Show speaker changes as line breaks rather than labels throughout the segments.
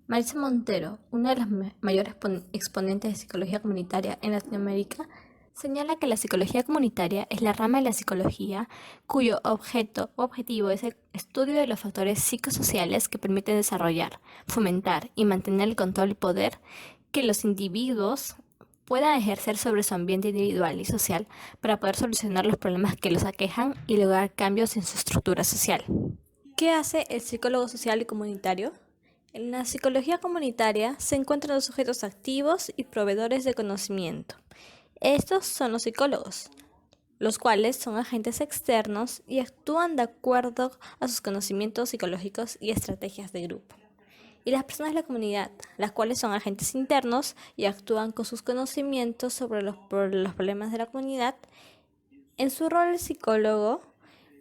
Marisa Montero, una de las mayores exponentes de psicología comunitaria en Latinoamérica, señala que la psicología comunitaria es la rama de la psicología cuyo objeto o objetivo es el estudio de los factores psicosociales que permiten desarrollar, fomentar y mantener el control y poder que los individuos puedan ejercer sobre su ambiente individual y social para poder solucionar los problemas que los aquejan y lograr cambios en su estructura social. ¿Qué hace el psicólogo social y comunitario? En la psicología comunitaria se encuentran los sujetos activos y proveedores de conocimiento. Estos son los psicólogos, los cuales son agentes externos y actúan de acuerdo a sus conocimientos psicológicos y estrategias de grupo. Y las personas de la comunidad, las cuales son agentes internos y actúan con sus conocimientos sobre los problemas de la comunidad. En su rol, el psicólogo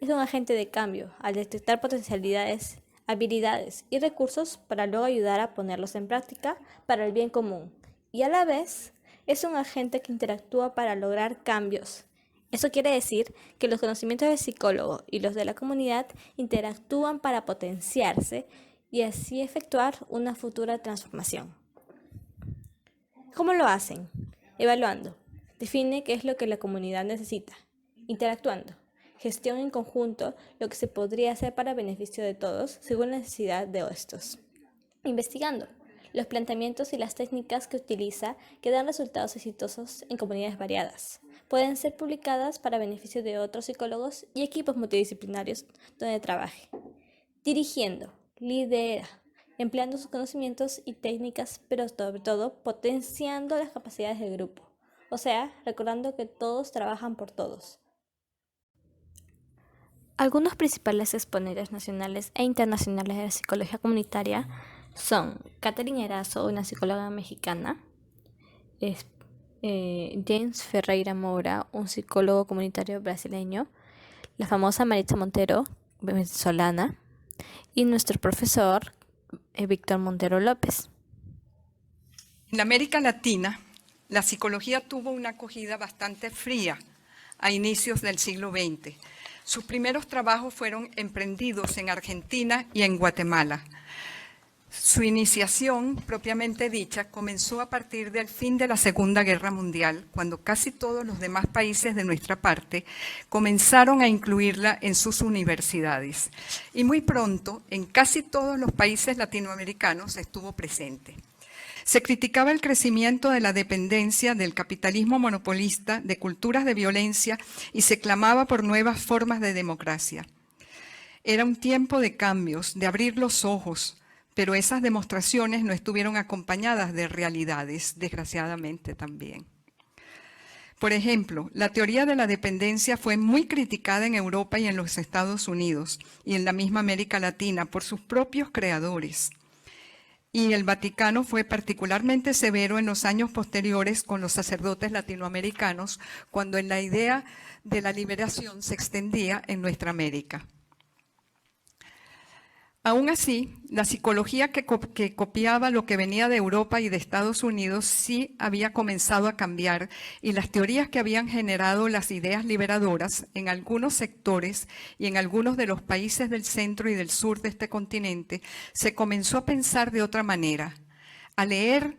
es un agente de cambio al detectar potencialidades, habilidades y recursos para luego ayudar a ponerlos en práctica para el bien común. Y a la vez es un agente que interactúa para lograr cambios. Eso quiere decir que los conocimientos del psicólogo y los de la comunidad interactúan para potenciarse y así efectuar una futura transformación. ¿Cómo lo hacen? Evaluando. Define qué es lo que la comunidad necesita. Interactuando. Gestión en conjunto lo que se podría hacer para beneficio de todos según la necesidad de estos. Investigando. Los planteamientos y las técnicas que utiliza que dan resultados exitosos en comunidades variadas. Pueden ser publicadas para beneficio de otros psicólogos y equipos multidisciplinarios donde trabaje. Dirigiendo. Lidera empleando sus conocimientos y técnicas, pero sobre todo potenciando las capacidades del grupo. O sea, recordando que todos trabajan por todos. Algunos principales exponentes nacionales e internacionales de la psicología comunitaria son Catherine Erazo, una psicóloga mexicana, James Ferreira Moura, un psicólogo comunitario brasileño, la famosa Marisa Montero, venezolana, y nuestro profesor Víctor Montero López.
En América Latina, la psicología tuvo una acogida bastante fría a inicios del siglo XX. Sus primeros trabajos fueron emprendidos en Argentina y en Guatemala. Su iniciación, propiamente dicha, comenzó a partir del fin de la Segunda Guerra Mundial, cuando casi todos los demás países de nuestra parte comenzaron a incluirla en sus universidades. Y muy pronto, en casi todos los países latinoamericanos estuvo presente. Se criticaba el crecimiento de la dependencia del capitalismo monopolista, de culturas de violencia y se clamaba por nuevas formas de democracia. Era un tiempo de cambios, de abrir los ojos, pero esas demostraciones no estuvieron acompañadas de realidades, desgraciadamente también. Por ejemplo, la teoría de la dependencia fue muy criticada en Europa y en los Estados Unidos y en la misma América Latina por sus propios creadores. Y el Vaticano fue particularmente severo en los años posteriores con los sacerdotes latinoamericanos, cuando la idea de la liberación se extendía en nuestra América. Aún así, la psicología que copiaba lo que venía de Europa y de Estados Unidos sí había comenzado a cambiar y las teorías que habían generado las ideas liberadoras en algunos sectores y en algunos de los países del centro y del sur de este continente, se comenzó a pensar de otra manera, a leer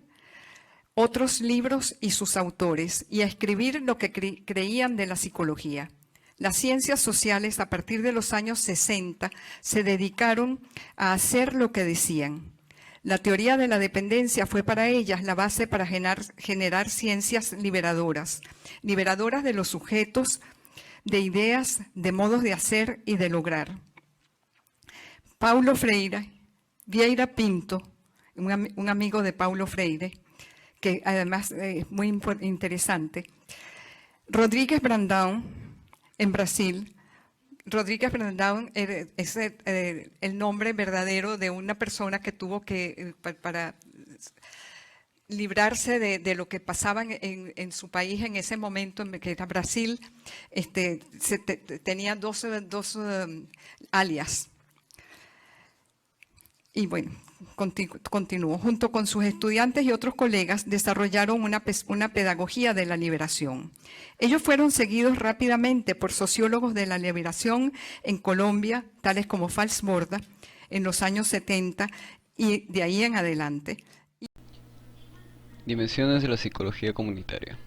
otros libros y sus autores y a escribir lo que creían de la psicología. Las ciencias sociales, a partir de los años 60, se dedicaron a hacer lo que decían. La teoría de la dependencia fue para ellas la base para generar ciencias liberadoras, liberadoras de los sujetos, de ideas, de modos de hacer y de lograr. Paulo Freire, Vieira Pinto, un amigo de Paulo Freire, que además es muy interesante, Rodríguez Brandão, en Brasil. Rodríguez Brandão es el nombre verdadero de una persona que tuvo que, para librarse de lo que pasaba en su país en ese momento, que era Brasil, tenía dos alias. Y bueno, continuó. Junto con sus estudiantes y otros colegas, desarrollaron una pedagogía de la liberación. Ellos fueron seguidos rápidamente por sociólogos de la liberación en Colombia, tales como Falsborda, en los años 70, y de ahí en adelante.
Dimensiones de la psicología comunitaria.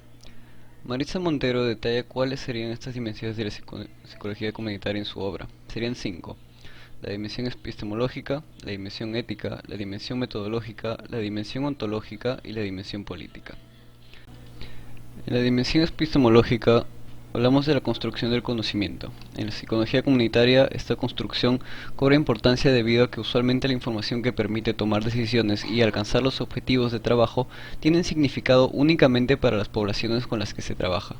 Maritza Montero detalla cuáles serían estas dimensiones de la psicología comunitaria en su obra. Serían 5. La dimensión epistemológica, la dimensión ética, la dimensión metodológica, la dimensión ontológica y la dimensión política. En la dimensión epistemológica hablamos de la construcción del conocimiento. En la psicología comunitaria esta construcción cobra importancia debido a que usualmente la información que permite tomar decisiones y alcanzar los objetivos de trabajo tienen significado únicamente para las poblaciones con las que se trabaja.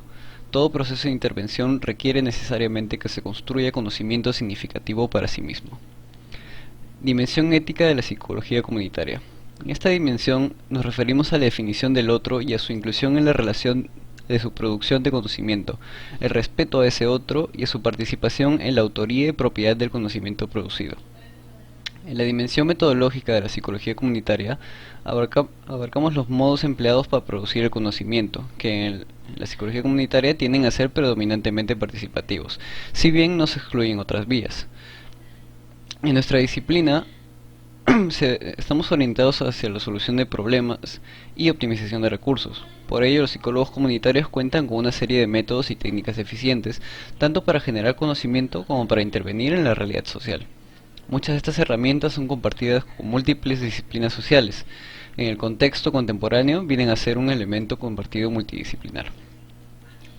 Todo proceso de intervención requiere necesariamente que se construya conocimiento significativo para sí mismo. Dimensión ética de la psicología comunitaria. En esta dimensión nos referimos a la definición del otro y a su inclusión en la relación de su producción de conocimiento, el respeto a ese otro y a su participación en la autoría y propiedad del conocimiento producido. En la dimensión metodológica de la psicología comunitaria abarcamos los modos empleados para producir el conocimiento, que en la psicología comunitaria tienden a ser predominantemente participativos, si bien no se excluyen otras vías. En nuestra disciplina estamos orientados hacia la solución de problemas y optimización de recursos. Por ello, los psicólogos comunitarios cuentan con una serie de métodos y técnicas eficientes, tanto para generar conocimiento como para intervenir en la realidad social. Muchas de estas herramientas son compartidas con múltiples disciplinas sociales. En el contexto contemporáneo vienen a ser un elemento compartido multidisciplinar.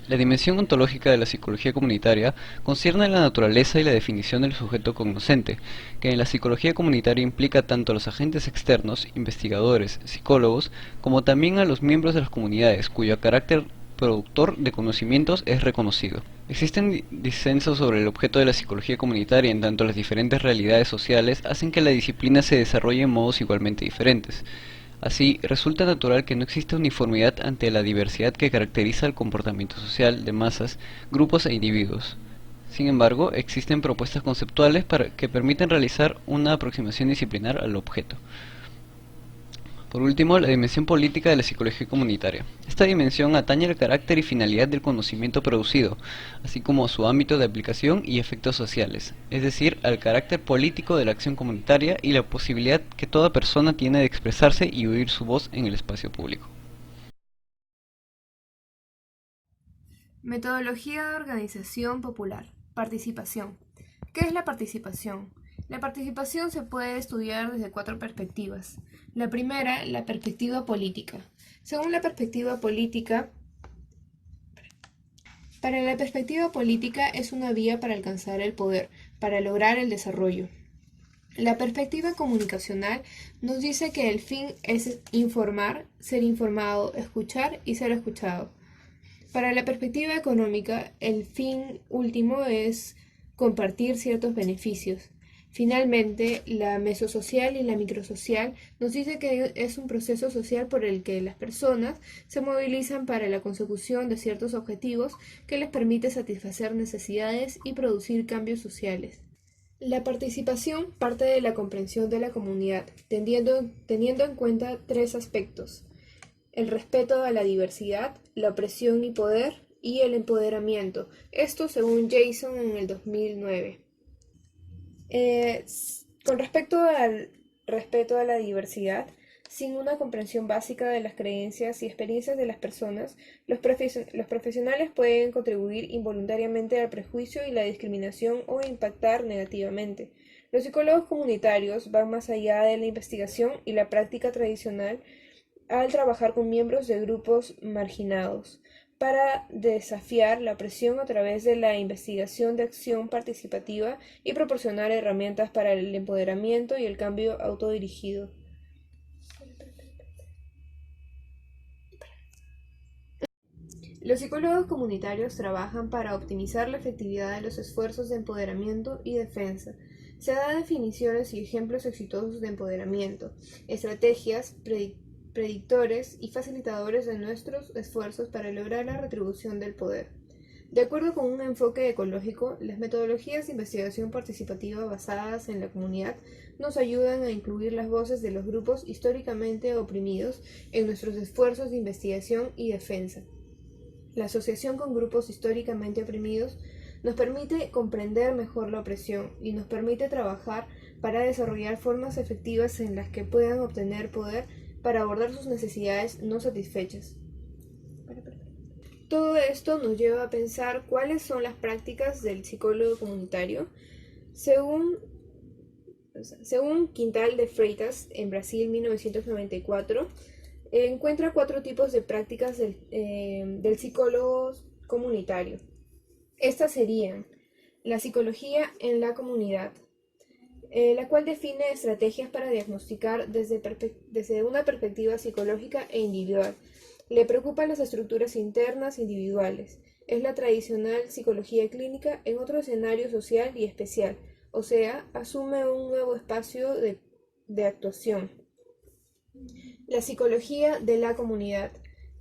La dimensión ontológica de la psicología comunitaria concierne a la naturaleza y la definición del sujeto cognoscente, que en la psicología comunitaria implica tanto a los agentes externos, investigadores, psicólogos, como también a los miembros de las comunidades, cuyo carácter productor de conocimientos es reconocido. Existen disensos sobre el objeto de la psicología comunitaria, en tanto las diferentes realidades sociales hacen que la disciplina se desarrolle en modos igualmente diferentes. Así, resulta natural que no exista uniformidad ante la diversidad que caracteriza el comportamiento social de masas, grupos e individuos. Sin embargo, existen propuestas conceptuales que permiten realizar una aproximación disciplinar al objeto. Por último, la dimensión política de la psicología comunitaria. Esta dimensión atañe al carácter y finalidad del conocimiento producido, así como a su ámbito de aplicación y efectos sociales, es decir, al carácter político de la acción comunitaria y la posibilidad que toda persona tiene de expresarse y oír su voz en el espacio público.
Metodología de organización popular. Participación. ¿Qué es la participación? La participación se puede estudiar desde 4 perspectivas. La primera, la perspectiva política. Según la perspectiva política, para la perspectiva política es una vía para alcanzar el poder, para lograr el desarrollo. La perspectiva comunicacional nos dice que el fin es informar, ser informado, escuchar y ser escuchado. Para la perspectiva económica, el fin último es compartir ciertos beneficios. Finalmente, la mesosocial y la microsocial nos dice que es un proceso social por el que las personas se movilizan para la consecución de ciertos objetivos que les permite satisfacer necesidades y producir cambios sociales. La participación parte de la comprensión de la comunidad, teniendo en cuenta 3 aspectos: el respeto a la diversidad, la opresión y poder, y el empoderamiento. Esto según Jason en el 2009. Con respecto al respeto a la diversidad, sin una comprensión básica de las creencias y experiencias de las personas, los profesionales pueden contribuir involuntariamente al prejuicio y la discriminación o impactar negativamente. Los psicólogos comunitarios van más allá de la investigación y la práctica tradicional al trabajar con miembros de grupos marginados para desafiar la opresión a través de la investigación de acción participativa y proporcionar herramientas para el empoderamiento y el cambio autodirigido. Los psicólogos comunitarios trabajan para optimizar la efectividad de los esfuerzos de empoderamiento y defensa. Se dan definiciones y ejemplos exitosos de empoderamiento, estrategias, predictores y facilitadores de nuestros esfuerzos para lograr la retribución del poder. De acuerdo con un enfoque ecológico, las metodologías de investigación participativa basadas en la comunidad nos ayudan a incluir las voces de los grupos históricamente oprimidos en nuestros esfuerzos de investigación y defensa. La asociación con grupos históricamente oprimidos Nos permite comprender mejor la opresión y nos permite trabajar para desarrollar formas efectivas en las que puedan obtener poder para abordar sus necesidades no satisfechas. Todo esto nos lleva a pensar cuáles son las prácticas del psicólogo comunitario. Según Quintal de Freitas, en Brasil, 1994, encuentra 4 tipos de prácticas del psicólogo comunitario. Estas serían la psicología en la comunidad, la cual define estrategias para diagnosticar desde una perspectiva psicológica e individual. Le preocupan las estructuras internas individuales. Es la tradicional psicología clínica en otro escenario social y especial, o sea, asume un nuevo espacio de actuación. La psicología de la comunidad.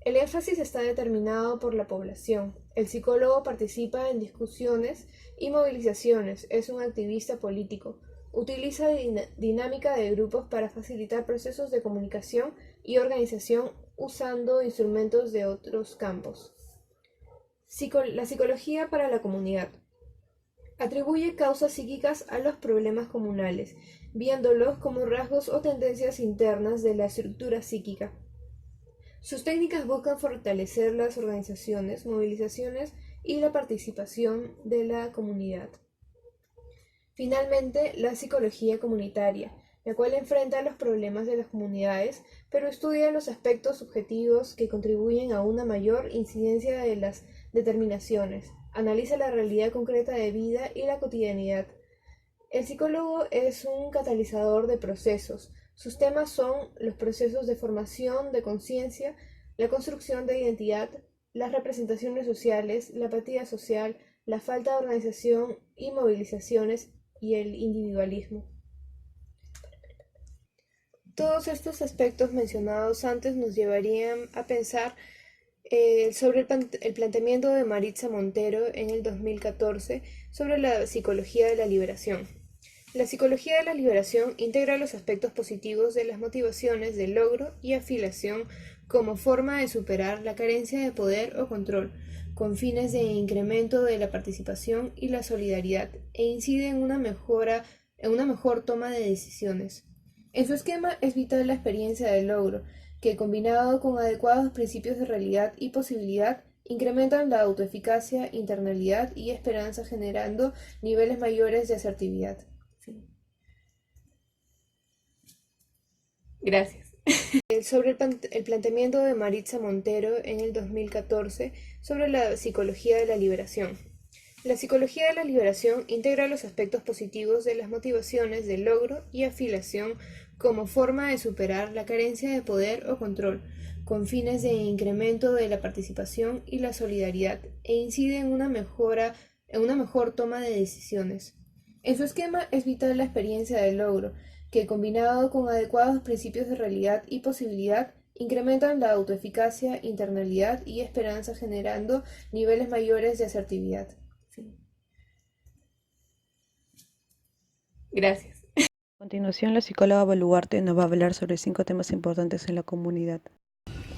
El énfasis está determinado por la población. El psicólogo participa en discusiones y movilizaciones, es un activista político. Utiliza dinámica de grupos para facilitar procesos de comunicación y organización usando instrumentos de otros campos. La psicología para la comunidad. Atribuye causas psíquicas a los problemas comunales, viéndolos como rasgos o tendencias internas de la estructura psíquica. Sus técnicas buscan fortalecer las organizaciones, movilizaciones y la participación de la comunidad. Finalmente, la psicología comunitaria, la cual enfrenta los problemas de las comunidades, pero estudia los aspectos subjetivos que contribuyen a una mayor incidencia de las determinaciones, analiza la realidad concreta de vida y la cotidianidad. El psicólogo es un catalizador de procesos. Sus temas son los procesos de formación de conciencia, la construcción de identidad, las representaciones sociales, la apatía social, la falta de organización y movilizaciones y el individualismo. Todos estos aspectos mencionados antes nos llevarían a pensar sobre el planteamiento de Maritza Montero en el 2014 sobre la psicología de la liberación. La psicología de la liberación integra los aspectos positivos de las motivaciones de logro y afiliación como forma de superar la carencia de poder o control, con fines de incremento de la participación y la solidaridad, e incide en una mejor toma de decisiones. En su esquema es vital la experiencia de logro, que combinado con adecuados principios de realidad y posibilidad, incrementan la autoeficacia, internalidad y esperanza, generando niveles mayores de asertividad. Gracias. Sobre el planteamiento de Maritza Montero en el 2014 sobre la psicología de la liberación. La psicología de la liberación integra los aspectos positivos de las motivaciones de logro y afiliación como forma de superar la carencia de poder o control, con fines de incremento de la participación y la solidaridad, e incide en una mejor toma de decisiones. En su esquema es vital la experiencia de logro, que combinado con adecuados principios de realidad y posibilidad, incrementan la autoeficacia, internalidad y esperanza, generando niveles mayores de asertividad. Gracias.
A continuación, la psicóloga Baluarte nos va a hablar sobre 5 temas importantes en la comunidad.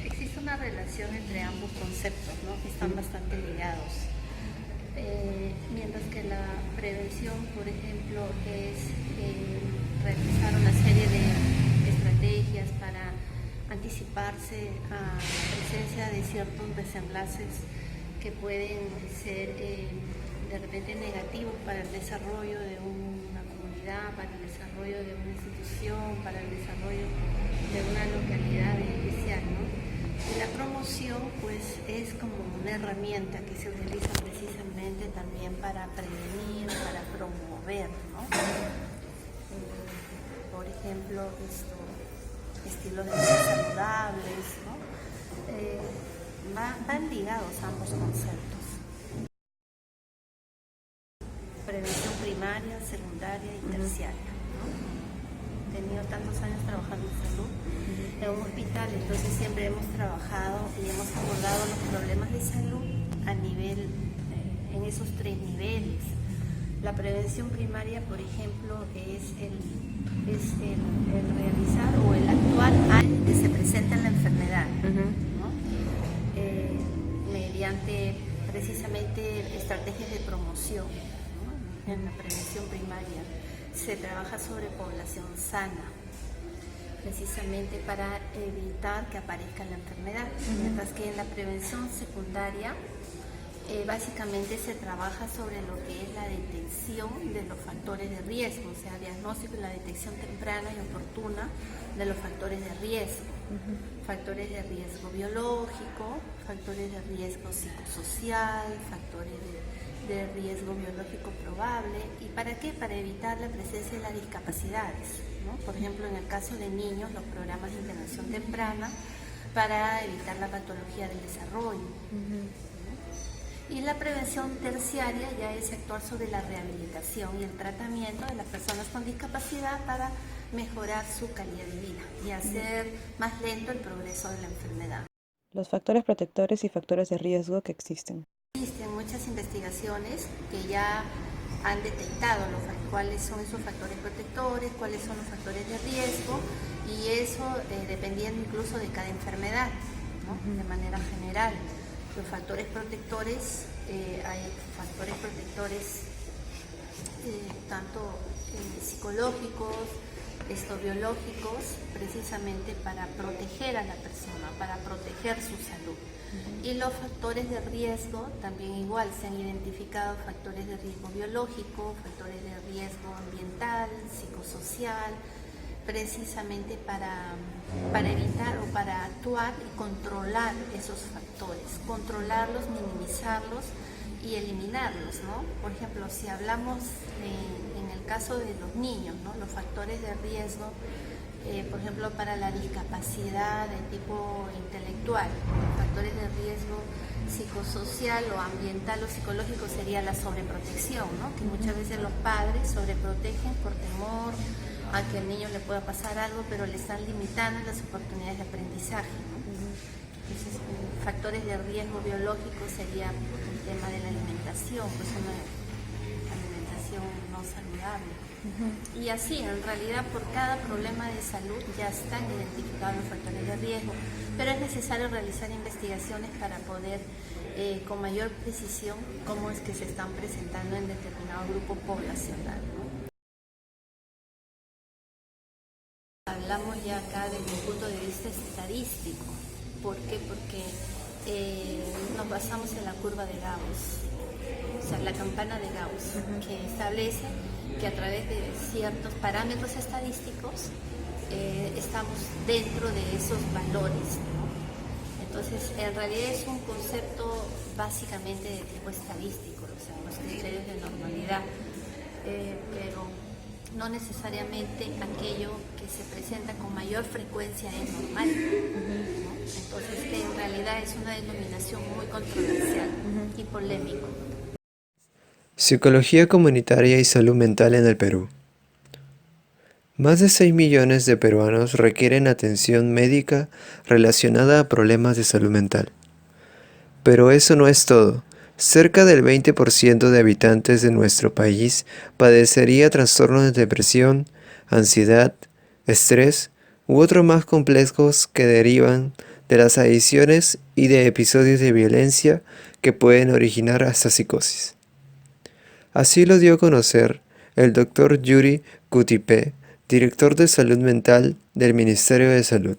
Existe una relación entre ambos conceptos, ¿no? Que están bastante ligados. Mientras que la prevención, por ejemplo, es realizar una serie de estrategias para anticiparse a la presencia de ciertos desenlaces que pueden ser de repente negativos para el desarrollo de una comunidad, para el desarrollo de una institución, para el desarrollo de una localidad en especial, ¿no? Y la promoción pues es como una herramienta que se utiliza precisamente también para prevenir, para promover, ¿no? Por ejemplo, estilos de vida saludables, ¿no? Van ligados ambos conceptos. Prevención primaria, secundaria y terciaria, ¿no? He tenido tantos años trabajando en salud en un hospital, entonces siempre hemos trabajado y hemos abordado los problemas de salud a nivel, en esos 3 niveles. La prevención primaria, por ejemplo, es el realizar o el actuar antes que se presente la enfermedad, ¿no? Mediante precisamente estrategias de promoción, ¿no? En la prevención primaria se trabaja sobre población sana, precisamente para evitar que aparezca la enfermedad, mientras que en la prevención secundaria básicamente se trabaja sobre lo que es la detección de los factores de riesgo, o sea, diagnóstico y la detección temprana y oportuna de los factores de riesgo. Factores de riesgo biológico, factores de riesgo psicosocial, factores de riesgo biológico probable. ¿Y para qué? Para evitar la presencia de las discapacidades, ¿no? Por ejemplo, en el caso de niños, los programas de intervención temprana para evitar la patología del desarrollo. Y la prevención terciaria ya es actuar sobre la rehabilitación y el tratamiento de las personas con discapacidad para mejorar su calidad de vida y hacer más lento el progreso de la enfermedad.
Los factores protectores y factores de riesgo que existen.
Existen muchas investigaciones que ya han detectado cuáles son esos factores protectores, cuáles son los factores de riesgo, y eso dependiendo incluso de cada enfermedad, ¿no? De manera general. Los factores protectores, hay factores protectores tanto psicológicos, biológicos, precisamente para proteger a la persona, para proteger su salud. Y los factores de riesgo también igual, se han identificado factores de riesgo biológico, factores de riesgo ambiental, psicosocial, precisamente para evitar o para actuar y controlar esos factores, controlarlos, minimizarlos y eliminarlos, ¿no? Por ejemplo, si hablamos en el caso de los niños, ¿no? Los factores de riesgo, por ejemplo, para la discapacidad de tipo intelectual, factores de riesgo psicosocial o ambiental o psicológico sería la sobreprotección, ¿no? Que muchas veces los padres sobreprotegen por temor a que al niño le pueda pasar algo, pero le están limitando las oportunidades de aprendizaje, ¿no? Entonces, factores de riesgo biológico sería el tema de la alimentación, pues una alimentación no saludable. Y así, en realidad, por cada problema de salud ya están identificados los factores de riesgo, pero es necesario realizar investigaciones para poder, con mayor precisión, cómo es que se están presentando en determinado grupo poblacional, ¿no? Hablamos ya acá desde un punto de vista estadístico. ¿Por qué? Porque nos basamos en la curva de Gauss, o sea, la campana de Gauss, que establece que a través de ciertos parámetros estadísticos estamos dentro de esos valores, ¿no? Entonces, en realidad es un concepto básicamente de tipo estadístico, o sea, los criterios de normalidad, pero no necesariamente aquello que se presenta con mayor frecuencia es normal, ¿no? Entonces, que en realidad es una denominación muy controversial y polémico.
Psicología comunitaria y salud mental en el Perú. Más de 6 millones de peruanos requieren atención médica relacionada a problemas de salud mental. Pero eso no es todo. Cerca del 20% de habitantes de nuestro país padecería trastornos de depresión, ansiedad, estrés u otros más complejos que derivan de las adicciones y de episodios de violencia que pueden originar hasta psicosis. Así lo dio a conocer el Dr. Yuri Cutipe, director de Salud Mental del Ministerio de Salud.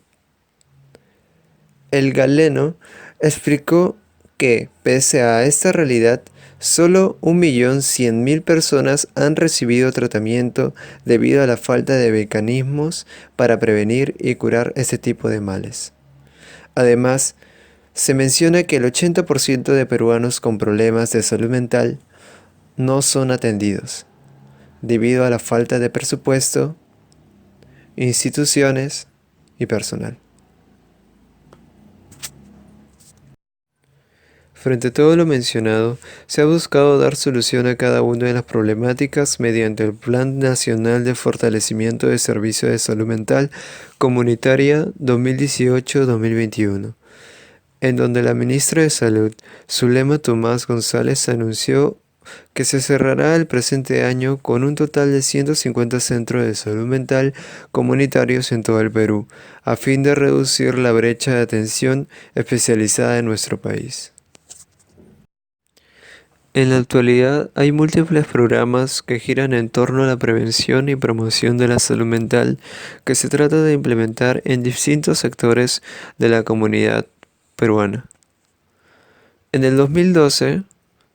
El galeno explicó que, pese a esta realidad, solo 1.100.000 personas han recibido tratamiento debido a la falta de mecanismos para prevenir y curar este tipo de males. Además, se menciona que el 80% de peruanos con problemas de salud mental no son atendidos, debido a la falta de presupuesto, instituciones y personal. Frente a todo lo mencionado, se ha buscado dar solución a cada una de las problemáticas mediante el Plan Nacional de Fortalecimiento de Servicios de Salud Mental Comunitaria 2018-2021, en donde la ministra de Salud, Zulema Tomás González, anunció que se cerrará el presente año con un total de 150 centros de salud mental comunitarios en todo el Perú, a fin de reducir la brecha de atención especializada en nuestro país. En la actualidad hay múltiples programas que giran en torno a la prevención y promoción de la salud mental que se trata de implementar en distintos sectores de la comunidad peruana. En el 2012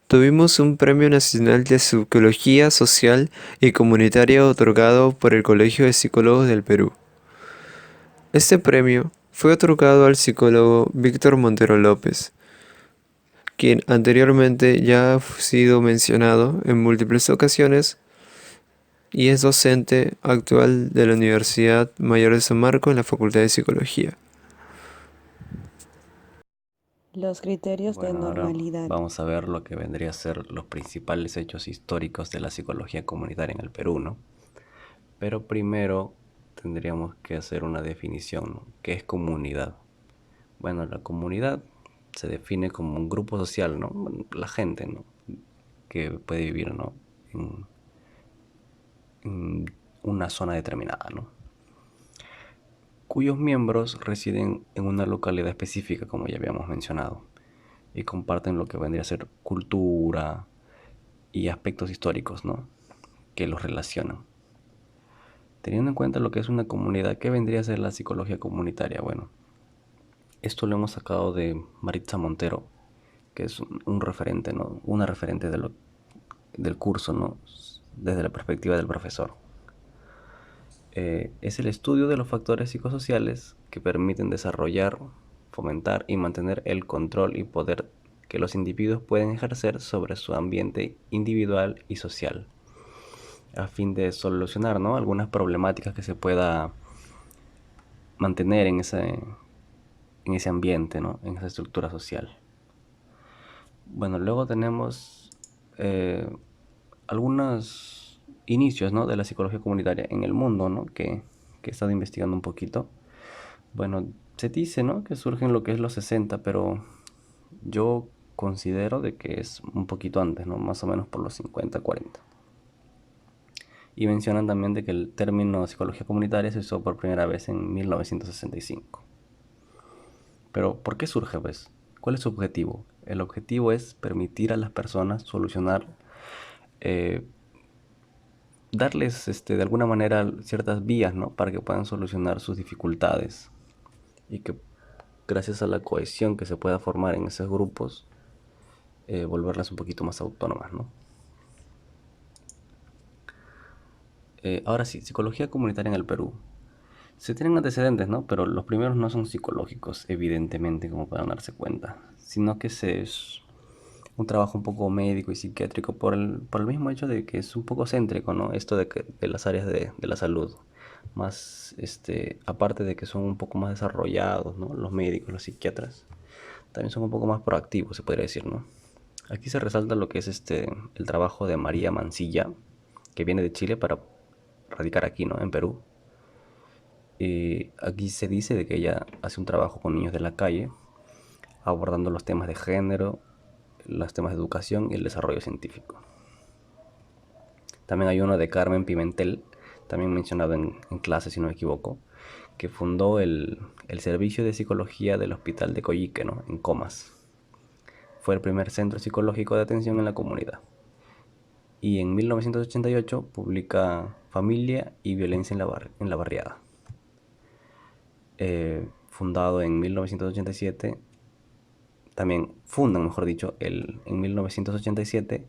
tuvimos un Premio Nacional de Psicología Social y Comunitaria otorgado por el Colegio de Psicólogos del Perú. Este premio fue otorgado al psicólogo Víctor Montero López, quien anteriormente ya ha sido mencionado en múltiples ocasiones y es docente actual de la Universidad Mayor de San Marcos en la Facultad de Psicología.
Los criterios de
Bueno, ahora
normalidad.
vamos a ver lo que vendría a ser los principales hechos históricos de la psicología comunitaria en el Perú, ¿no? Pero primero tendríamos que hacer una definición, ¿no? ¿Qué es comunidad? Bueno, la comunidad se define como un grupo social, ¿no? Bueno, la gente, ¿no? Que puede vivir, ¿no? en una zona determinada, ¿no? Cuyos miembros residen en una localidad específica, como ya habíamos mencionado, y comparten lo que vendría a ser cultura y aspectos históricos, ¿no? Que los relacionan. Teniendo en cuenta lo que es una comunidad, ¿qué vendría a ser la psicología comunitaria? Bueno, esto lo hemos sacado de Maritza Montero, que es un referente, ¿no? Una referente del curso, ¿no? Desde la perspectiva del profesor. Es el estudio de los factores psicosociales que permiten desarrollar, fomentar y mantener el control y poder que los individuos pueden ejercer sobre su ambiente individual y social, a fin de solucionar, ¿no? Algunas problemáticas que se pueda mantener en ese ambiente, ¿no? En esa estructura social. Bueno, luego tenemos algunos inicios, ¿no? de la psicología comunitaria en el mundo, ¿no? que he estado investigando un poquito. Bueno, se dice, ¿no? que surge en lo que es los 60, pero yo considero de que es un poquito antes, ¿no? Más o menos por los 50, 40. Y mencionan también de que el término psicología comunitaria se usó por primera vez en 1965. Pero, ¿por qué surge, pues? ¿Cuál es su objetivo? El objetivo es permitir a las personas solucionar, darles de alguna manera ciertas vías, ¿no? para que puedan solucionar sus dificultades y que gracias a la cohesión que se pueda formar en esos grupos, volverlas un poquito más autónomas, ¿no? Ahora sí, psicología comunitaria en el Perú. Se tienen antecedentes, ¿no? Pero los primeros no son psicológicos, evidentemente, como puedan darse cuenta, sino que es un trabajo un poco médico y psiquiátrico por el mismo hecho de que es un poco céntrico, ¿no? Esto de las áreas de la salud. Más, aparte de que son un poco más desarrollados, ¿no? Los médicos, los psiquiatras, también son un poco más proactivos, se podría decir, ¿no? Aquí se resalta lo que es el trabajo de María Mansilla, que viene de Chile para radicar aquí, ¿no? En Perú. Aquí se dice de que ella hace un trabajo con niños de la calle, abordando los temas de género, los temas de educación y el desarrollo científico. También hay uno de Carmen Pimentel, también mencionado en clase, si no me equivoco, que fundó el servicio de psicología del Hospital de Coyique, ¿no? en Comas. Fue el primer centro psicológico de atención en la comunidad. Y en 1988 publica Familia y Violencia en la Barriada. Fundado en 1987, también fundan, mejor dicho, en 1987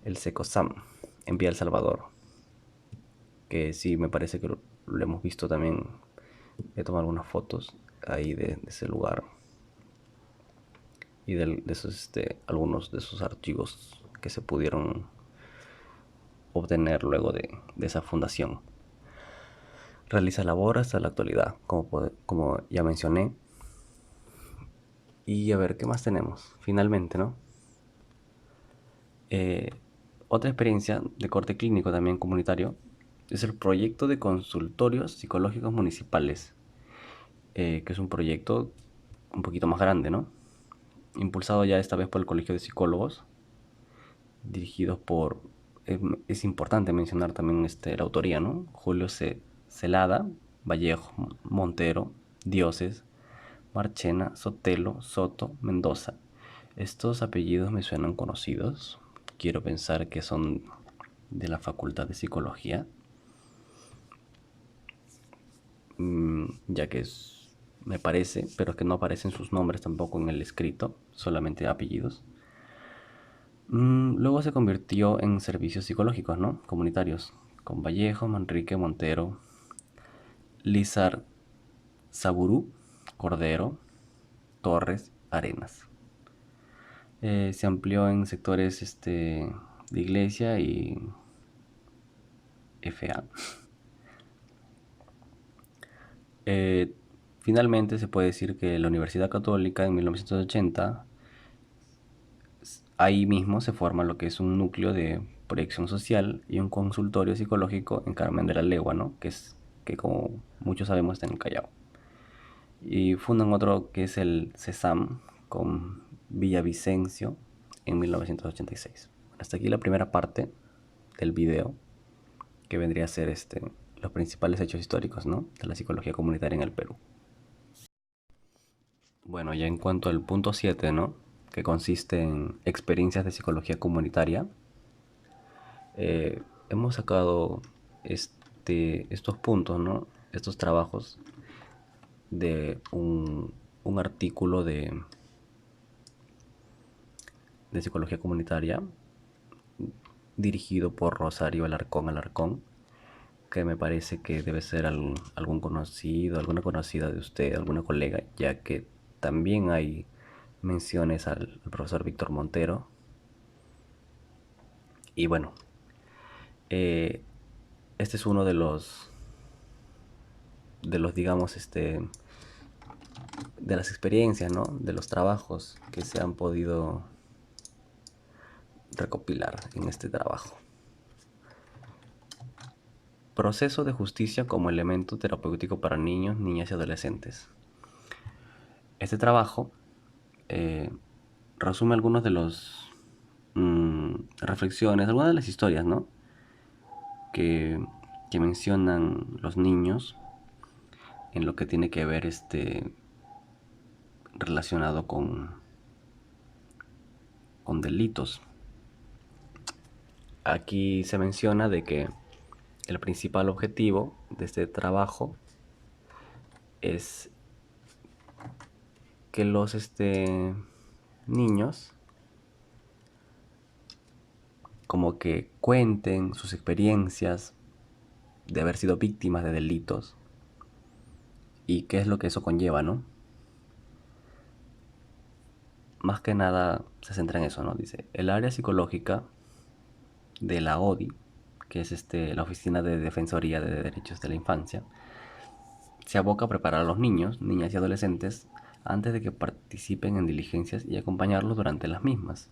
el SECOSAM en Villa El Salvador, que sí me parece que lo hemos visto también. He tomado algunas fotos ahí de ese lugar y de esos, algunos de esos archivos que se pudieron obtener luego de esa fundación. Realiza labor hasta la actualidad, como ya mencioné. Y a ver, ¿qué más tenemos? Finalmente, ¿no? Otra experiencia de corte clínico también comunitario es el proyecto de consultorios psicológicos municipales, que es un proyecto un poquito más grande, ¿no? Impulsado ya esta vez por el Colegio de Psicólogos, dirigidos por, es importante mencionar también la autoría, ¿no? Julio Celada, Vallejo, Montero, Dioses, Marchena, Sotelo, Soto, Mendoza. Estos apellidos me suenan conocidos. quiero pensar que son de la Facultad de Psicología, ya que me parece, pero es que no aparecen sus nombres tampoco en el escrito, solamente apellidos. Luego se convirtió en servicios psicológicos, ¿no? Comunitarios, con Vallejo, Manrique, Montero, Lizar, Saburú, Cordero, Torres, Arenas. Se amplió en sectores de iglesia y FA. Finalmente se puede decir que la Universidad Católica en 1980, ahí mismo se forma lo que es un núcleo de proyección social y un consultorio psicológico en Carmen de la Legua, ¿no? Que como muchos sabemos está en el Callao. Y fundan otro que es el CESAM con Villavicencio en 1986. Hasta aquí la primera parte del video, que vendría a ser los principales hechos históricos, ¿no?, de la psicología comunitaria en el Perú. Bueno, ya en cuanto al punto 7, ¿no?, que consiste en experiencias de psicología comunitaria, hemos sacado estos puntos, ¿no?, estos trabajos de un artículo de psicología comunitaria dirigido por Rosario Alarcón, que me parece que debe ser algún conocido, alguna conocida de usted, alguna colega, ya que también hay menciones al profesor Víctor Montero. Y bueno, este es uno de los digamos, de las experiencias, ¿no?, de los trabajos que se han podido recopilar en este trabajo. Proceso de justicia como elemento terapéutico para niños, niñas y adolescentes. Este trabajo resume algunos de los reflexiones, algunas de las historias, ¿no?, que mencionan los niños en lo que tiene que ver relacionado con delitos. Aquí se menciona de que el principal objetivo de este trabajo es que los niños como que cuenten sus experiencias de haber sido víctimas de delitos y qué es lo que eso conlleva, ¿no? Más que nada se centra en eso, ¿no? Dice, el área psicológica de la ODI, que es la Oficina de Defensoría de Derechos de la Infancia, se aboca a preparar a los niños, niñas y adolescentes antes de que participen en diligencias y acompañarlos durante las mismas,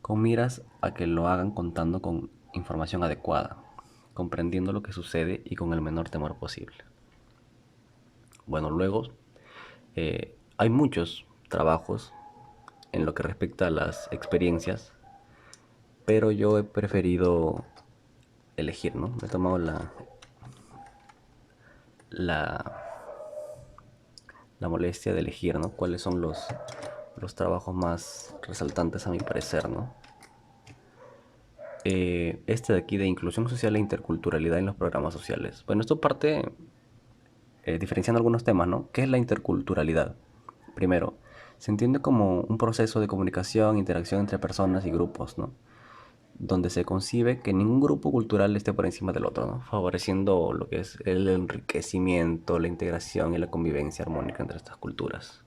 con miras a que lo hagan contando con información adecuada, comprendiendo lo que sucede y con el menor temor posible. Bueno, luego hay muchos trabajos en lo que respecta a las experiencias, pero yo he preferido elegir, ¿no? Me he tomado la molestia de elegir, ¿no?, cuáles son los trabajos más resaltantes a mi parecer, ¿no? Este de aquí de inclusión social e interculturalidad en los programas sociales. Bueno, esto parte diferenciando algunos temas, ¿no? ¿Qué es la interculturalidad? Primero, se entiende como un proceso de comunicación e interacción entre personas y grupos, ¿no?, donde se concibe que ningún grupo cultural esté por encima del otro, ¿no?, favoreciendo lo que es el enriquecimiento, la integración y la convivencia armónica entre estas culturas.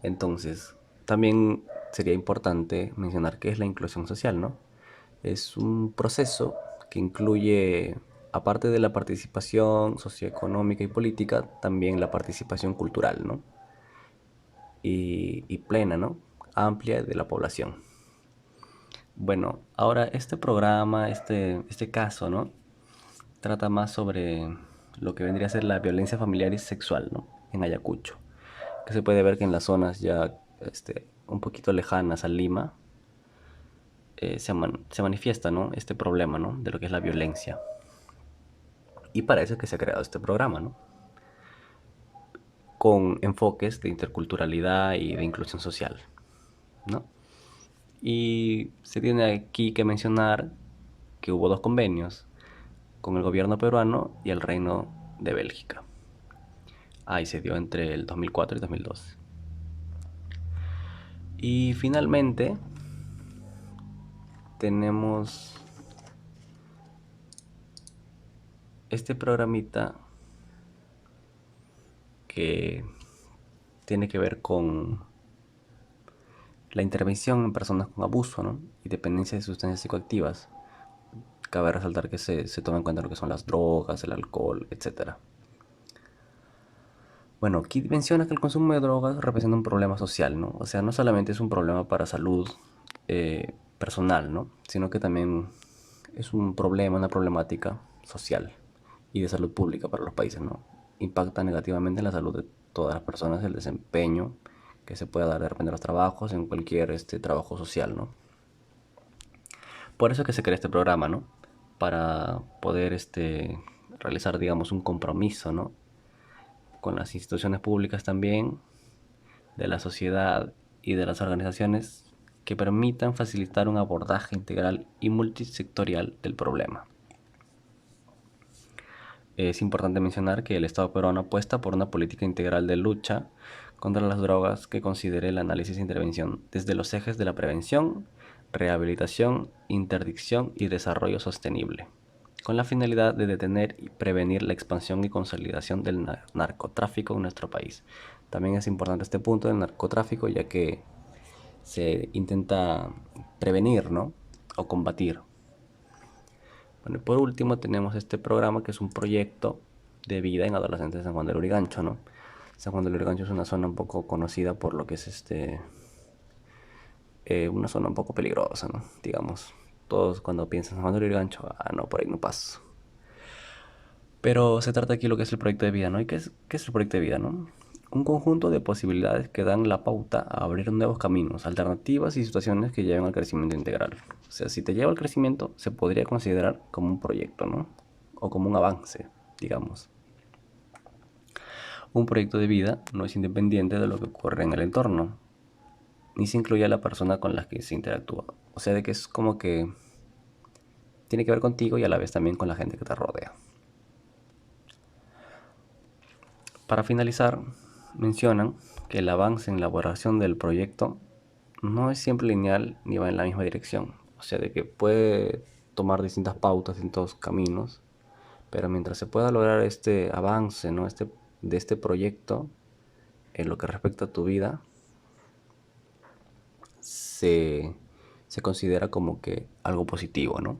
Entonces, también sería importante mencionar qué es la inclusión social, ¿no? Es un proceso que incluye, aparte de la participación socioeconómica y política, también la participación cultural, ¿no?, y plena, ¿no?, amplia de la población. Bueno, ahora este programa, este caso, ¿no?, trata más sobre lo que vendría a ser la violencia familiar y sexual, ¿no?, en Ayacucho, que se puede ver que en las zonas ya un poquito lejanas a Lima se manifiesta, ¿no?, este problema, ¿no?, de lo que es la violencia. Y para eso es que se ha creado este programa, ¿no?, con enfoques de interculturalidad y de inclusión social, ¿no? Y se tiene aquí que mencionar que hubo 2 convenios con el gobierno peruano y el Reino de Bélgica. Y se dio entre el 2004 y 2012. Y finalmente tenemos este programita que tiene que ver con la intervención en personas con abuso, ¿no? Y dependencia de sustancias psicoactivas. Cabe resaltar que se toma en cuenta lo que son las drogas, el alcohol, etc. Bueno, aquí menciona que el consumo de drogas representa un problema social, ¿no? O sea, no solamente es un problema para salud personal, ¿no? Sino que también es un problema, una problemática social y de salud pública para los países, ¿no? Impacta negativamente en la salud de todas las personas, el desempeño que se pueda dar de repente en los trabajos, en cualquier trabajo social, ¿no? Por eso es que se crea este programa, ¿no? Para poder realizar, digamos, un compromiso, ¿no? Con las instituciones públicas también, de la sociedad y de las organizaciones que permitan facilitar un abordaje integral y multisectorial del problema. Es importante mencionar que el Estado peruano apuesta por una política integral de lucha contra las drogas que considere el análisis e intervención desde los ejes de la prevención, rehabilitación, interdicción y desarrollo sostenible, con la finalidad de detener y prevenir la expansión y consolidación del narcotráfico en nuestro país. También es importante este punto del narcotráfico, ya que se intenta prevenir, ¿no? O combatir. Bueno, y por último tenemos este programa que es un proyecto de vida en adolescentes de San Juan del Lurigancho, ¿no? San Juan del Lurigancho es una zona un poco conocida por lo que es una zona un poco peligrosa, ¿no? Digamos, todos cuando piensan en San Juan del Lurigancho, no, por ahí no paso. Pero se trata aquí lo que es el proyecto de vida, ¿no? ¿Y qué es el proyecto de vida, no? Un conjunto de posibilidades que dan la pauta a abrir nuevos caminos, alternativas y situaciones que lleven al crecimiento integral. O sea, si te lleva al crecimiento, se podría considerar como un proyecto, ¿no? O como un avance, digamos. Un proyecto de vida no es independiente de lo que ocurre en el entorno, ni se incluye a la persona con la que se interactúa. O sea, de que es como que tiene que ver contigo y a la vez también con la gente que te rodea. Para finalizar, mencionan que el avance en la elaboración del proyecto no es siempre lineal ni va en la misma dirección. O sea, de que puede tomar distintas pautas, distintos caminos, pero mientras se pueda lograr este avance, ¿no? de este proyecto en lo que respecta a tu vida, se considera como que algo positivo, ¿no?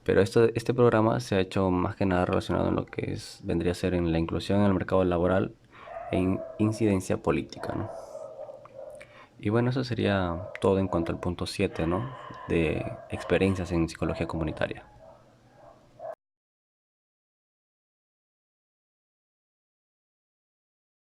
Pero este programa se ha hecho más que nada relacionado en lo que vendría a ser en la inclusión en el mercado laboral e incidencia política, ¿no? Y bueno, eso sería todo en cuanto al punto 7, ¿no? De experiencias en psicología comunitaria.